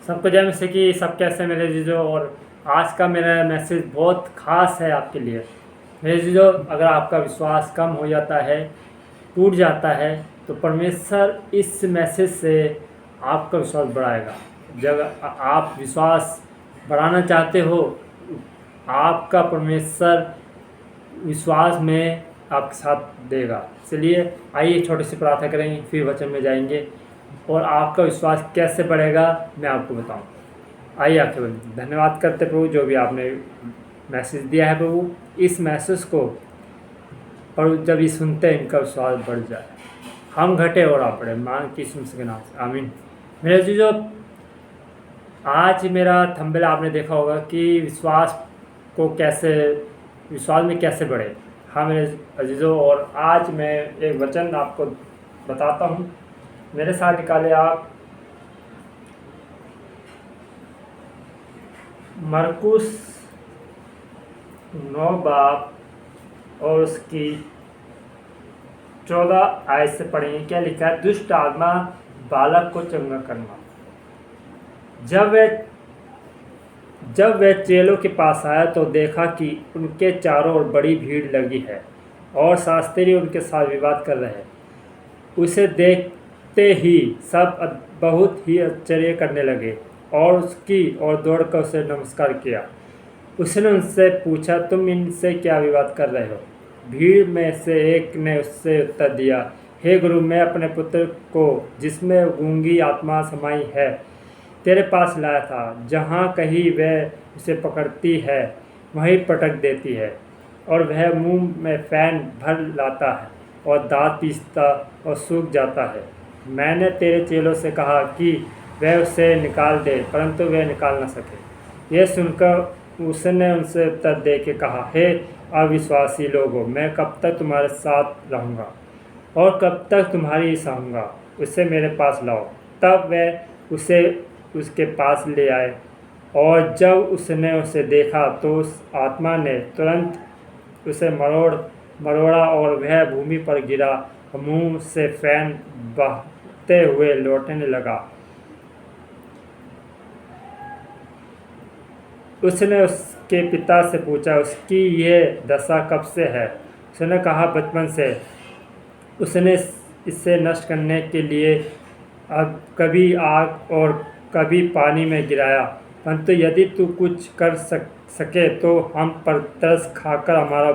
सबको जय मसीह की। सब कैसे मेरे जीजो। और आज का मेरा मैसेज बहुत ख़ास है आपके लिए मेरे जीजो। अगर आपका विश्वास कम हो जाता है, टूट जाता है, तो परमेश्वर इस मैसेज से आपका विश्वास बढ़ाएगा। जब आप विश्वास बढ़ाना चाहते हो, आपका परमेश्वर विश्वास में आपके साथ देगा। इसलिए आइए छोटी सी प्रार्थना करेंगे, फिर वचन में जाएंगे और आपका विश्वास कैसे बढ़ेगा मैं आपको बताऊं। आइए आके धन्यवाद करते प्रभु, जो भी आपने मैसेज दिया है प्रभु, इस मैसेज को प्रभु जब ये सुनते हैं इनका विश्वास बढ़ जाए, हम घटे और आप बढ़े, मांग की के नाम से आमीन। मेरे जीजो, आज मेरा थंबनेल आपने देखा होगा कि विश्वास में कैसे बढ़े। हाँ मेरे अजीज़ों, और आज मैं एक वचन आपको बताता हूँ। मेरे साथ निकाले आप मरकुस 9 बाब और उसकी 14 आयत से पढ़ेंगे। क्या लिखा है? दुष्ट आत्मा बालक को चंगा करना। जब वह चेलों के पास आया तो देखा कि उनके चारों ओर बड़ी भीड़ लगी है और शास्त्री उनके साथ विवाद कर रहे हैं। उसे देखते ही सब बहुत ही आश्चर्य करने लगे और उसकी ओर दौड़कर उसे नमस्कार किया। उसने उनसे पूछा, तुम इनसे क्या विवाद कर रहे हो? भीड़ में से एक ने उससे उत्तर दिया, हे गुरु, मैं अपने पुत्र को, जिसमें गूंगी आत्मा समाई है, तेरे पास लाया था। जहाँ कहीं वह उसे पकड़ती है वहीं पटक देती है और वह मुंह में फैन भर लाता है और दांत पीसता और सूख जाता है। मैंने तेरे चेलों से कहा कि वह उसे निकाल दे, परंतु वह निकाल न सके। यह सुनकर उसने उनसे उत्तर दे के कहा, हे अविश्वासी लोगों, मैं कब तक तुम्हारे साथ रहूँगा और कब तक तुम्हारी सहूँगा? उसे मेरे पास लाओ। तब वह उसे उसके पास ले आए और जब उसने उसे देखा तो उस आत्मा ने तुरंत उसे मरोड़ा और वह भूमि पर गिरा और मुंह से फैन बहते हुए लौटने लगा। उसने उसके पिता से पूछा, उसकी यह दशा कब से है? उसने कहा, बचपन से। उसने इसे नष्ट करने के लिए अब कभी आग और कभी पानी में गिराया, परंतु यदि तू कुछ कर सके तो हम पर तरस खाकर हमारा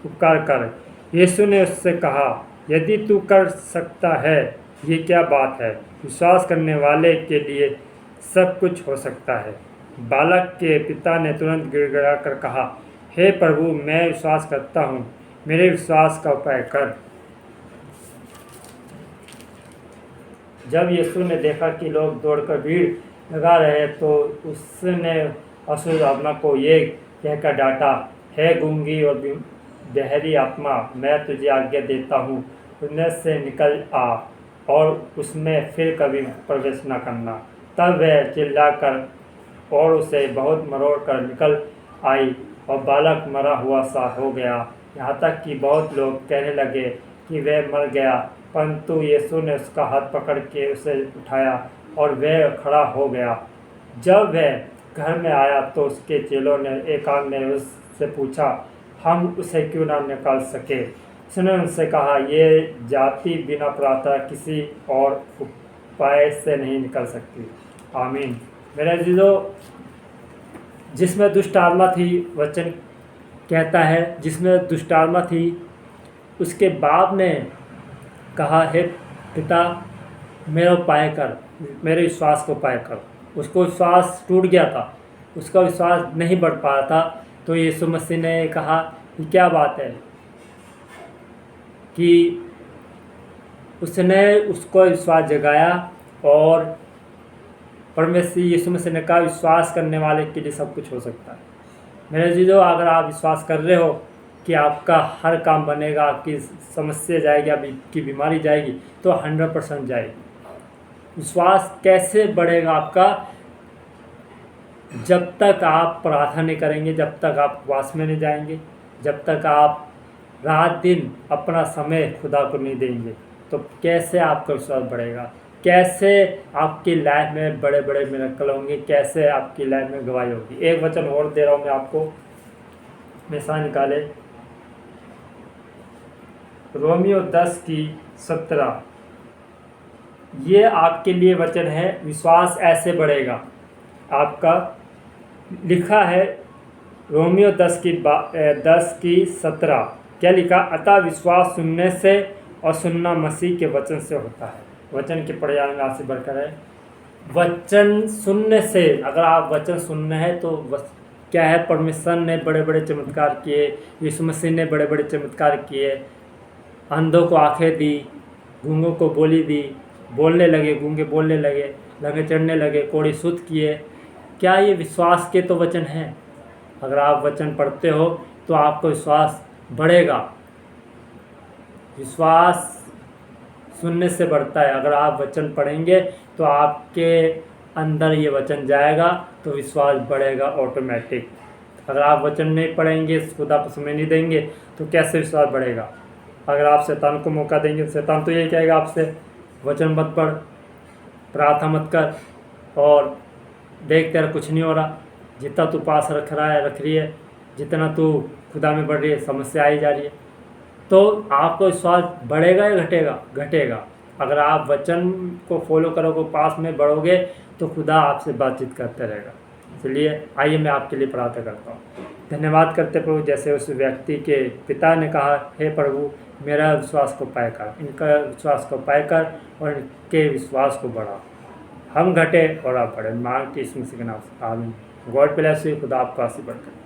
उपकार कर। यीशु ने उससे कहा, यदि तू कर सकता है, ये क्या बात है? विश्वास करने वाले के लिए सब कुछ हो सकता है। बालक के पिता ने तुरंत गिड़गिड़ा कर कहा, हे प्रभु, मैं विश्वास करता हूँ, मेरे विश्वास का उपाय कर। जब यीशु ने देखा कि लोग दौड़कर भीड़ लगा रहे तो उसने अशुद्ध आत्मा को ये कहकर डांटा, हे गूंगी और बहरी आत्मा, मैं तुझे आज्ञा देता हूँ, उनमें से निकल आ और उसमें फिर कभी प्रवेश न करना। तब वह चिल्लाकर और उसे बहुत मरोड़ कर निकल आई और बालक मरा हुआ सा हो गया। यहाँ तक कि बहुत लोग कहने लगे कि वह मर गया, परंतु यीशु ने उसका हाथ पकड़ के उसे उठाया और वह खड़ा हो गया। जब वह घर में आया तो उसके चेलों ने एकांत ने उससे पूछा, हम उसे क्यों ना निकाल सके? उसने उनसे कहा, ये जाति बिना प्रार्थना किसी और उपाय से नहीं निकल सकती। आमीन। मेरे अजीजों, जिसमें दुष्ट आत्मा थी, वचन कहता है जिसमें दुष्ट आत्मा थी, उसके बाप ने कहा, हे पिता, मेरा उपाय कर, मेरे विश्वास को उपाय कर। उसको विश्वास टूट गया था, उसका विश्वास नहीं बढ़ पाया था। तो यीशु मसीह ने कहा कि क्या बात है कि उसने उसको विश्वास जगाया और परमेश्वर यीशु मसीह ने कहा, विश्वास करने वाले के लिए सब कुछ हो सकता है। मेरे जीजो, अगर आप विश्वास कर रहे हो कि आपका हर काम बनेगा, आपकी समस्या जाएगी, आपकी बीमारी जाएगी, तो 100% जाएगी। विश्वास कैसे बढ़ेगा आपका? जब तक आप प्रार्थना नहीं करेंगे, जब तक आप उपवास में नहीं जाएंगे, जब तक आप रात दिन अपना समय खुदा को नहीं देंगे, तो कैसे आपका विश्वास बढ़ेगा? कैसे आपकी लाइफ में बड़े बड़े मिरेकल होंगे, कैसे आपकी लाइफ में गवाही होगी। एक वचन और दे रहा हूँ मैं आपको, हमेशा निकाले, रोमियो 10:17। ये आपके लिए वचन है, विश्वास ऐसे बढ़ेगा आपका। लिखा है रोमियो 10:17, क्या लिखा? अतः विश्वास सुनने से और सुनना मसीह के वचन से होता है। वचन के पढ़े जाने में आपसे बढ़कर है, वचन सुनने से। अगर आप वचन सुनना है तो क्या है, परमेश्वर ने बड़े बड़े चमत्कार किए, यीशु मसीह ने बड़े बड़े चमत्कार किए, अंधों को आंखें दी, गूंगों को बोली दी, बोलने लगे, गूंगे बोलने लगे, लंगड़े चढ़ने लगे, कोढ़ी शुद्ध किए। क्या ये विश्वास के तो वचन हैं? अगर आप वचन पढ़ते हो तो आपको विश्वास बढ़ेगा। विश्वास सुनने से बढ़ता है। अगर आप वचन पढ़ेंगे तो आपके अंदर ये वचन जाएगा तो विश्वास बढ़ेगा ऑटोमेटिक। अगर आप वचन नहीं पढ़ेंगे, खुदा को समय नहीं देंगे तो कैसे विश्वास बढ़ेगा? अगर आप शैतान को मौका देंगे तो शैतान तो यही कहेगा आपसे, वचन मत पढ़, प्रार्थना मत कर, और देख तेरा कुछ नहीं हो रहा, जितना तू पास रख रही है, जितना तू खुदा में बढ़ रही है, समस्या आई जा रही है। तो आपको विश्वास बढ़ेगा या घटेगा? घटेगा। अगर आप वचन को फॉलो करोगे, पास में बढ़ोगे, तो खुदा आपसे बातचीत करते रहेगा। इसलिए आइए मैं आपके लिए प्रार्थना करता हूँ। धन्यवाद करते प्रभु, जैसे उस व्यक्ति के पिता ने कहा, हे प्रभु मेरा विश्वास को पाए कर, इनका विश्वास को पाए कर और इनके विश्वास को बढ़ाओ। हम घटे और आप बढ़े, मांग के इस मसीह के नाम से आमीन। God bless you. खुदा आपको आशीर्वाद करे।